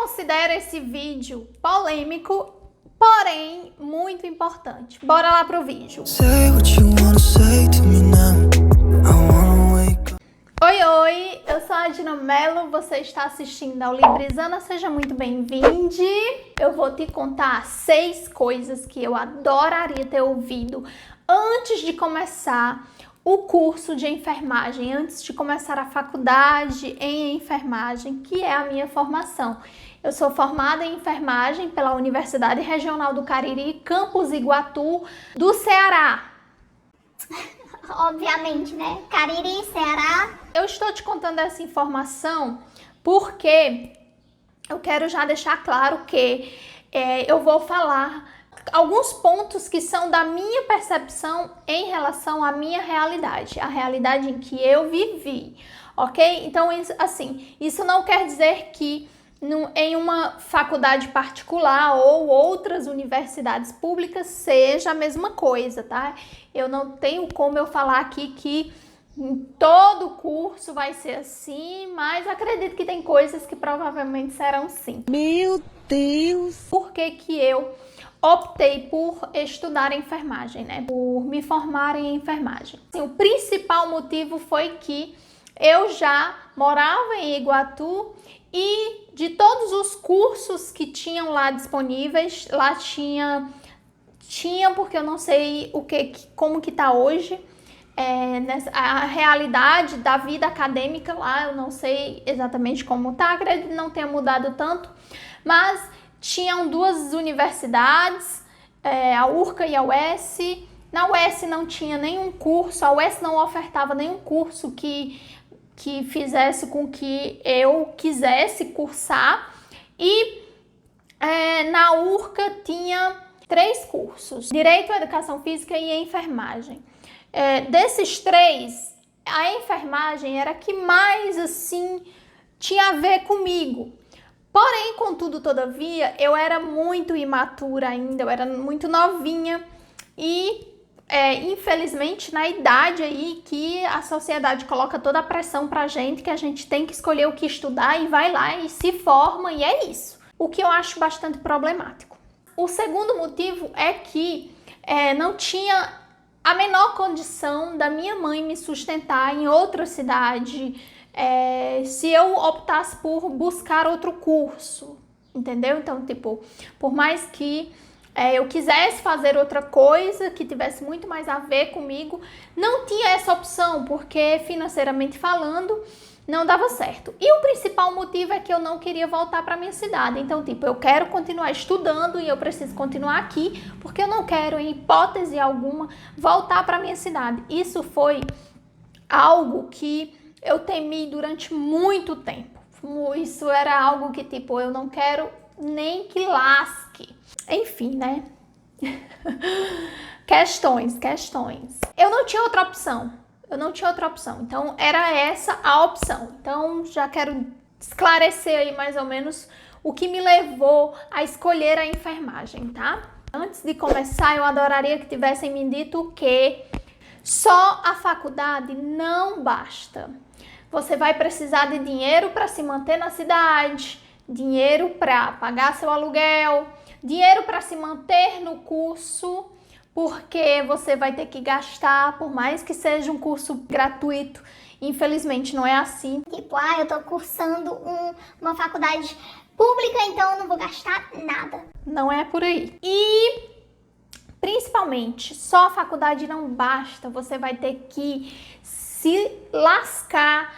considero esse vídeo polêmico, porém muito importante. Bora lá pro vídeo. Oi, eu sou a Dina Mello, você está assistindo ao Librizana, seja muito bem-vindo. Eu vou te contar 6 coisas que eu adoraria ter ouvido antes de começar o curso de enfermagem, antes de começar a faculdade em enfermagem, que é a minha formação. Eu sou formada em enfermagem pela Universidade Regional do Cariri, Campus Iguatu, do Ceará. Obviamente, né? Cariri, Ceará. Eu estou te contando essa informação porque eu quero já deixar claro que eu vou falar alguns pontos que são da minha percepção em relação à minha realidade, a realidade em que eu vivi, ok? Então, assim, isso não quer dizer que em uma faculdade particular ou outras universidades públicas seja a mesma coisa, tá? Eu não tenho como eu falar aqui que em todo curso vai ser assim, mas acredito que tem coisas que provavelmente serão sim. Meu Deus! Por que eu optei por estudar enfermagem, né? Por me formar em enfermagem. Assim, o principal motivo foi que eu já morava em Iguatu e de todos os cursos que tinham lá disponíveis, lá tinha porque eu não sei como que tá hoje, a realidade da vida acadêmica lá, eu não sei exatamente como tá, acredito que não tenha mudado tanto, mas tinham 2 universidades, a URCA e a UES. Na UES não tinha nenhum curso, a UES não ofertava nenhum curso que fizesse com que eu quisesse cursar. E na URCA tinha 3 cursos: Direito, Educação Física e Enfermagem. Desses 3, a enfermagem era a que mais, assim, tinha a ver comigo. Porém, contudo, todavia, eu era muito imatura ainda, eu era muito novinha e, infelizmente, na idade aí que a sociedade coloca toda a pressão pra gente, que a gente tem que escolher o que estudar e vai lá e se forma e é isso. O que eu acho bastante problemático. O segundo motivo é que não tinha a menor condição da minha mãe me sustentar em outra cidade, se eu optasse por buscar outro curso, entendeu? Então, tipo, por mais que eu quisesse fazer outra coisa que tivesse muito mais a ver comigo, não tinha essa opção, porque financeiramente falando, não dava certo. E o principal motivo é que eu não queria voltar para minha cidade. Então, tipo, eu quero continuar estudando e eu preciso continuar aqui, porque eu não quero, em hipótese alguma, voltar para minha cidade. Isso foi algo que eu temi durante muito tempo. Isso era algo que, tipo, eu não quero nem que lasque. Enfim, né? Questões. Eu não tinha outra opção. Então, era essa a opção. Então, já quero esclarecer aí mais ou menos o que me levou a escolher a enfermagem, tá? Antes de começar, eu adoraria que tivessem me dito que só a faculdade não basta. Você vai precisar de dinheiro para se manter na cidade, dinheiro para pagar seu aluguel, dinheiro para se manter no curso, porque você vai ter que gastar, por mais que seja um curso gratuito. Infelizmente não é assim. Tipo, eu tô cursando uma faculdade pública, então eu não vou gastar nada. Não é por aí. E principalmente, só a faculdade não basta, você vai ter que se lascar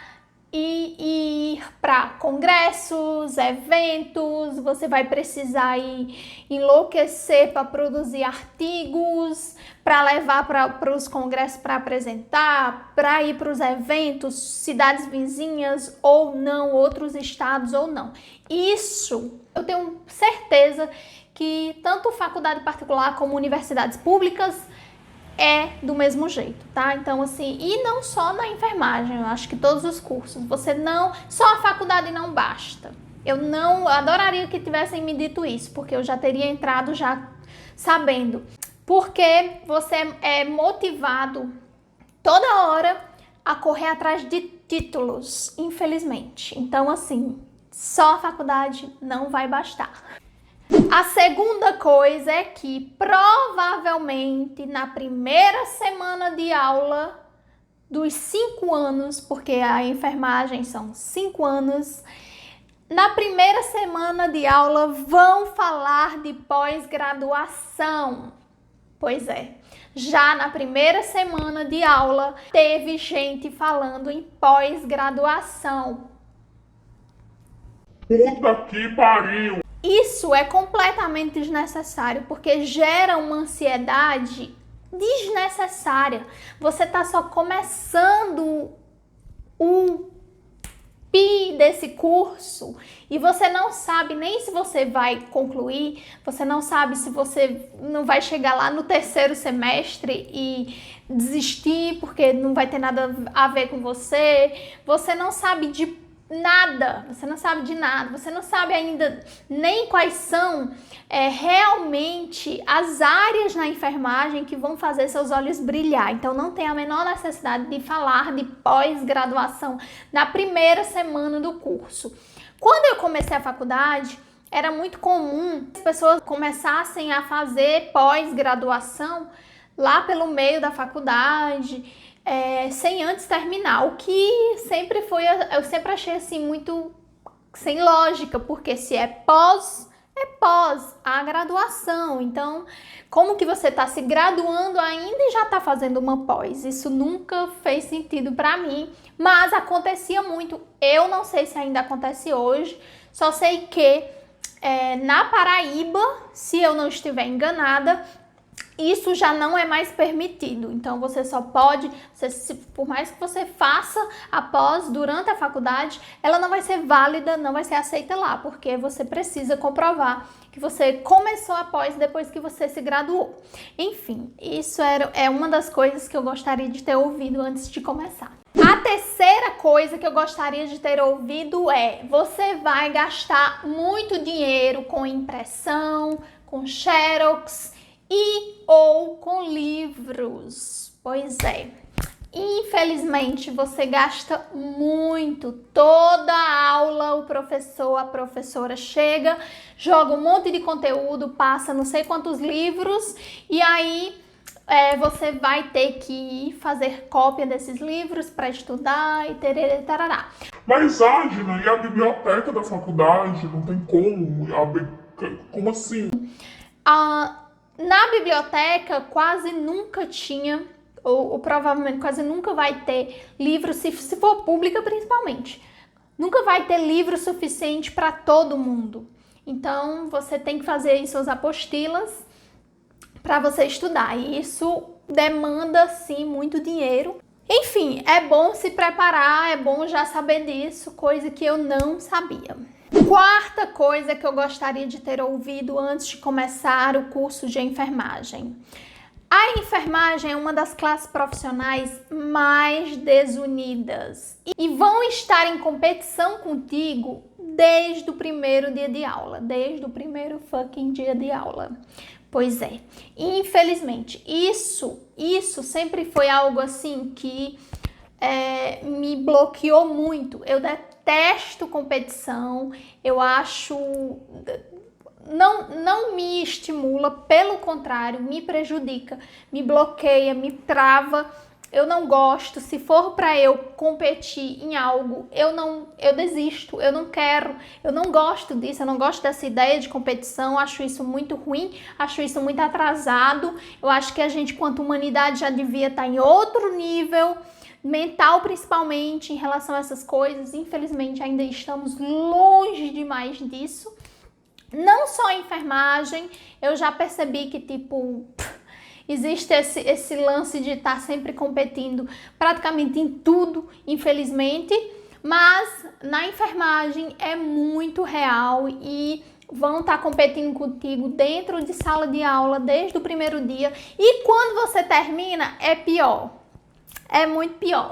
e ir para congressos, eventos, você vai precisar ir enlouquecer para produzir artigos, para levar para os congressos para apresentar, para ir para os eventos, cidades vizinhas ou não, outros estados ou não. Isso eu tenho certeza que tanto faculdade particular como universidades públicas é do mesmo jeito, tá? Então, assim, e não só na enfermagem, eu acho que todos os cursos, só a faculdade não basta. Eu adoraria que tivessem me dito isso, porque eu já teria entrado já sabendo. Porque você é motivado toda hora a correr atrás de títulos, infelizmente. Então, assim, só a faculdade não vai bastar. A segunda coisa é que provavelmente na primeira semana de aula dos 5 anos, porque a enfermagem são 5 anos, na primeira semana de aula vão falar de pós-graduação. Pois é, já na primeira semana de aula teve gente falando em pós-graduação. Puta que pariu! Isso é completamente desnecessário, porque gera uma ansiedade desnecessária. Você tá só começando o pi desse curso e você não sabe nem se você vai concluir, você não sabe se você não vai chegar lá no 3º semestre e desistir porque não vai ter nada a ver com você, você não sabe de nada, você não sabe de nada, você não sabe ainda nem quais são realmente as áreas na enfermagem que vão fazer seus olhos brilhar. Então não tem a menor necessidade de falar de pós-graduação na primeira semana do curso. Quando eu comecei a faculdade, era muito comum as pessoas começassem a fazer pós-graduação lá pelo meio da faculdade, sem antes terminar, o que sempre foi, eu sempre achei assim muito sem lógica, porque se é pós a graduação. Então, como que você está se graduando ainda e já está fazendo uma pós? Isso nunca fez sentido para mim, mas acontecia muito. Eu não sei se ainda acontece hoje, só sei que na Paraíba, se eu não estiver enganada, isso já não é mais permitido. Então você só pode, por mais que você faça a pós durante a faculdade, ela não vai ser válida, não vai ser aceita lá, porque você precisa comprovar que você começou a pós depois que você se graduou. Enfim, isso é uma das coisas que eu gostaria de ter ouvido antes de começar. A terceira coisa que eu gostaria de ter ouvido é: você vai gastar muito dinheiro com impressão, com xerox ou com livros. Pois é, infelizmente você gasta muito. Toda aula a professora chega, joga um monte de conteúdo, passa não sei quantos livros e aí você vai ter que fazer cópia desses livros para estudar e tarará. Mas, Adna, e a biblioteca da faculdade? Não tem como? Como assim? Na biblioteca quase nunca tinha, ou provavelmente quase nunca vai ter livro, se for pública principalmente. Nunca vai ter livro suficiente para todo mundo. Então você tem que fazer aí suas apostilas para você estudar. E isso demanda sim muito dinheiro. Enfim, é bom se preparar, é bom já saber disso, coisa que eu não sabia. Quarta coisa que eu gostaria de ter ouvido antes de começar o curso de enfermagem. A enfermagem é uma das classes profissionais mais desunidas e vão estar em competição contigo desde o primeiro dia de aula, desde o primeiro fucking dia de aula. Pois é, infelizmente, isso sempre foi algo assim que me bloqueou muito. Eu detesto competição, eu acho... Não me estimula, pelo contrário, me prejudica, me bloqueia, me trava. Eu não gosto. Se for para eu competir em algo, eu desisto, eu não quero, eu não gosto disso, eu não gosto dessa ideia de competição, acho isso muito ruim, acho isso muito atrasado. Eu acho que a gente, quanto humanidade, já devia estar em outro nível, mental principalmente, em relação a essas coisas. Infelizmente, ainda estamos longe demais disso. Não só a enfermagem, eu já percebi que, tipo, existe esse lance de estar sempre competindo praticamente em tudo, infelizmente, mas na enfermagem é muito real e vão estar competindo contigo dentro de sala de aula desde o primeiro dia, e quando você termina é pior, é muito pior.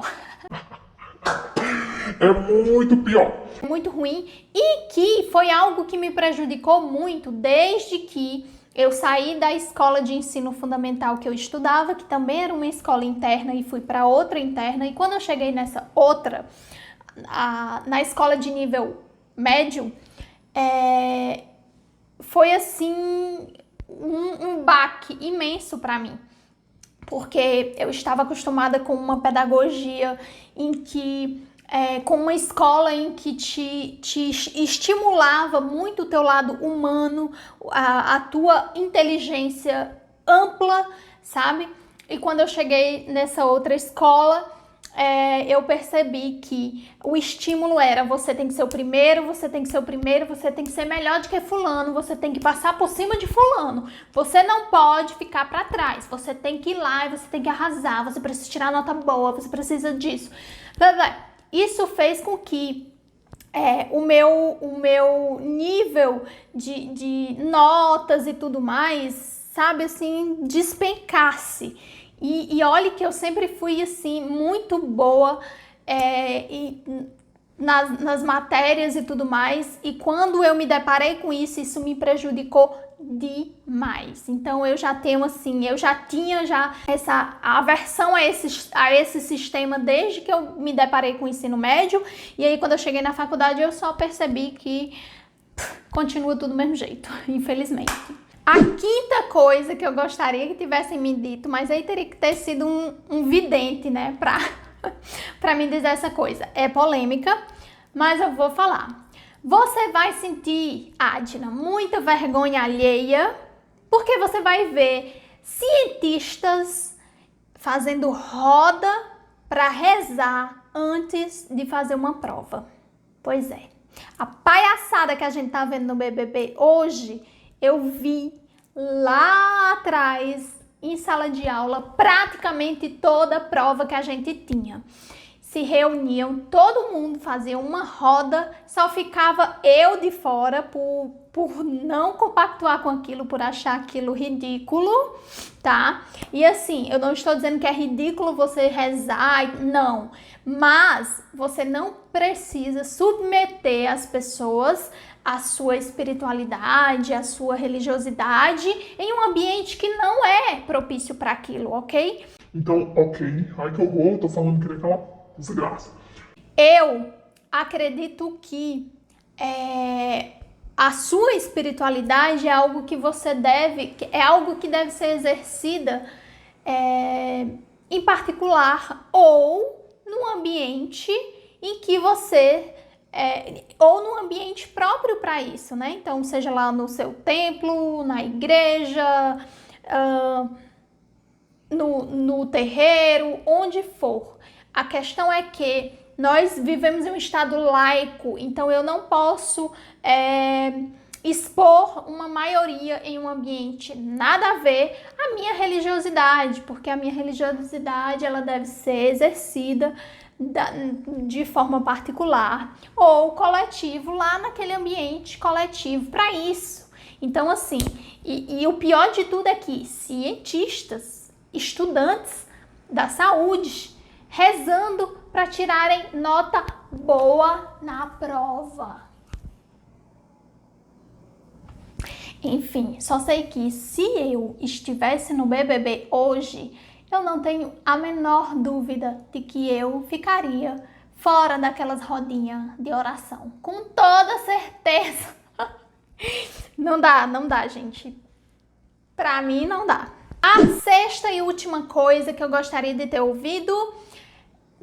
É muito pior. Muito ruim, e que foi algo que me prejudicou muito desde que eu saí da escola de ensino fundamental que eu estudava, que também era uma escola interna, e fui para outra interna. E quando eu cheguei nessa outra, na escola de nível médio, foi assim um baque imenso para mim, porque eu estava acostumada com uma pedagogia em que com uma escola em que te estimulava muito o teu lado humano, a tua inteligência ampla, sabe? E quando eu cheguei nessa outra escola, eu percebi que o estímulo era: você tem que ser o primeiro, você tem que ser o primeiro, você tem que ser melhor do que fulano, você tem que passar por cima de fulano, você não pode ficar para trás, você tem que ir lá e você tem que arrasar, você precisa tirar nota boa, você precisa disso. Isso fez com que o meu nível de notas e tudo mais, sabe, assim, despencasse. E olha que eu sempre fui, assim, muito boa nas matérias e tudo mais. E quando eu me deparei com isso, isso me prejudicou demais. Então eu já tenho, assim, eu já tinha essa aversão a esse sistema desde que eu me deparei com o ensino médio. E aí quando eu cheguei na faculdade eu só percebi que continua tudo do mesmo jeito, infelizmente. A quinta coisa que eu gostaria que tivessem me dito, mas aí teria que ter sido um vidente, né, pra me dizer essa coisa. É polêmica, mas eu vou falar. Você vai sentir, Adna, muita vergonha alheia, porque você vai ver cientistas fazendo roda para rezar antes de fazer uma prova. Pois é, a palhaçada que a gente tá vendo no BBB hoje, eu vi lá atrás, em sala de aula, praticamente toda a prova que a gente tinha. Se reuniam, todo mundo fazia uma roda, só ficava eu de fora por não compactuar com aquilo, por achar aquilo ridículo, tá? E assim, eu não estou dizendo que é ridículo você rezar, não. Mas você não precisa submeter as pessoas à sua espiritualidade, à sua religiosidade em um ambiente que não é propício para aquilo, ok? Então, ok. Ai, que horror, tô falando que nem aquela desgraça. Eu acredito que a sua espiritualidade é algo que você deve, é algo que deve ser exercida em particular ou num ambiente em que você ou num ambiente próprio para isso, né? Então, seja lá no seu templo, na igreja, no terreiro, onde for. A questão é que nós vivemos em um estado laico, então eu não posso expor uma maioria em um ambiente nada a ver a minha religiosidade, porque a minha religiosidade ela deve ser exercida de forma particular ou coletivo lá naquele ambiente coletivo para isso. Então assim, e o pior de tudo é que cientistas, estudantes da saúde, rezando para tirarem nota boa na prova. Enfim, só sei que se eu estivesse no BBB hoje, eu não tenho a menor dúvida de que eu ficaria fora daquelas rodinhas de oração. Com toda certeza. Não dá, gente. Pra mim, não dá. A sexta e última coisa que eu gostaria de ter ouvido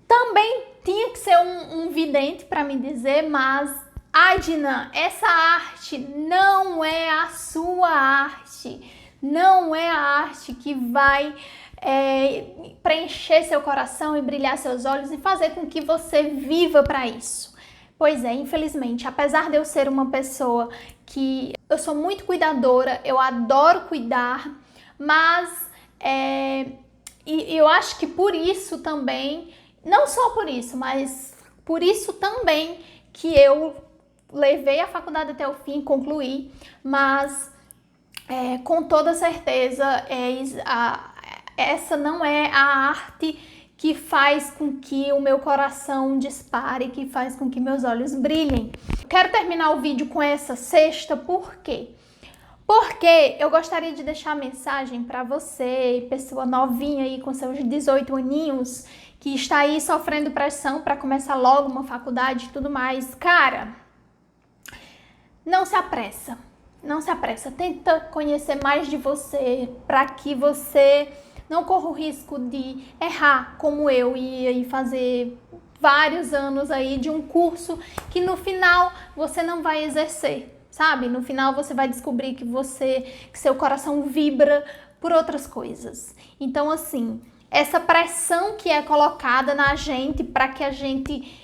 também tinha que ser um vidente para me dizer, mas Adna, essa arte não é a sua arte, não é a arte que vai preencher seu coração e brilhar seus olhos e fazer com que você viva para isso. Pois é, infelizmente, apesar de eu ser uma pessoa que eu sou muito cuidadora, eu adoro cuidar, mas eu acho que por isso também, não só por isso, mas por isso também que eu levei a faculdade até o fim, concluí, mas com toda certeza essa não é a arte que faz com que o meu coração dispare, que faz com que meus olhos brilhem. Quero terminar o vídeo com essa sexta, por quê? Porque eu gostaria de deixar a mensagem para você, pessoa novinha aí com seus 18 aninhos, que está aí sofrendo pressão para começar logo uma faculdade e tudo mais. Cara, não se apressa. Não se apressa. Tenta conhecer mais de você para que você não corra o risco de errar como eu e fazer vários anos aí de um curso que no final você não vai exercer, sabe? No final você vai descobrir que seu coração vibra por outras coisas. Então, assim, essa pressão que é colocada na gente para que a gente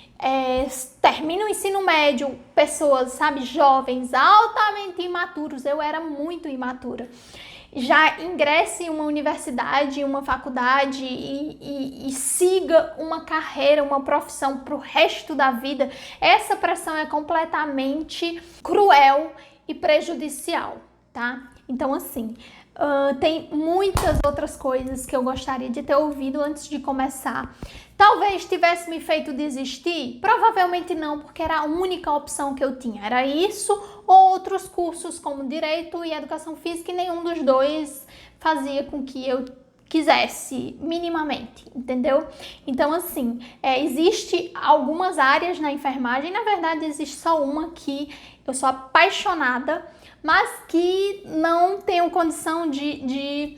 termine o ensino médio, pessoas, sabe, jovens, altamente imaturos, eu era muito imatura, já ingresse em uma universidade, em uma faculdade e siga uma carreira, uma profissão para o resto da vida, essa pressão é completamente cruel e prejudicial, tá? Então, assim, tem muitas outras coisas que eu gostaria de ter ouvido antes de começar. Talvez tivesse me feito desistir? Provavelmente não, porque era a única opção que eu tinha. Era isso ou outros cursos como Direito e Educação Física, e nenhum dos dois fazia com que eu quisesse minimamente, entendeu? Então, assim, existe algumas áreas na enfermagem, na verdade existe só uma que eu sou apaixonada, mas que não tenho condição de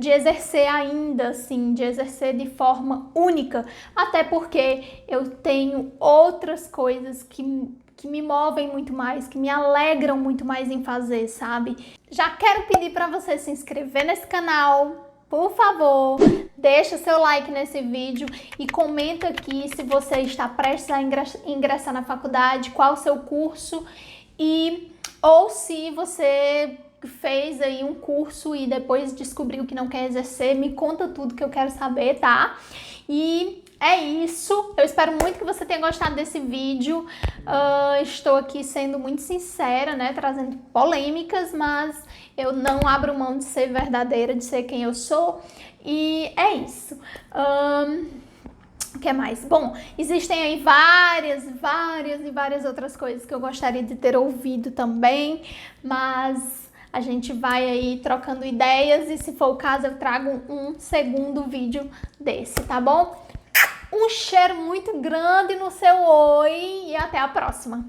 exercer ainda, assim, de exercer de forma única, até porque eu tenho outras coisas que me movem muito mais, que me alegram muito mais em fazer, sabe? Já quero pedir para você se inscrever nesse canal, por favor, deixa seu like nesse vídeo e comenta aqui se você está prestes a ingressar na faculdade, qual o seu curso, ou se você fez aí um curso e depois descobriu que não quer exercer, me conta tudo que eu quero saber, tá? E é isso, eu espero muito que você tenha gostado desse vídeo. Estou aqui sendo muito sincera, né, trazendo polêmicas, mas eu não abro mão de ser verdadeira, de ser quem eu sou, e é isso. O que mais? Bom, existem aí várias outras coisas que eu gostaria de ter ouvido também, mas a gente vai aí trocando ideias e, se for o caso, eu trago um segundo vídeo desse, tá bom? Um cheiro muito grande no seu oi e até a próxima!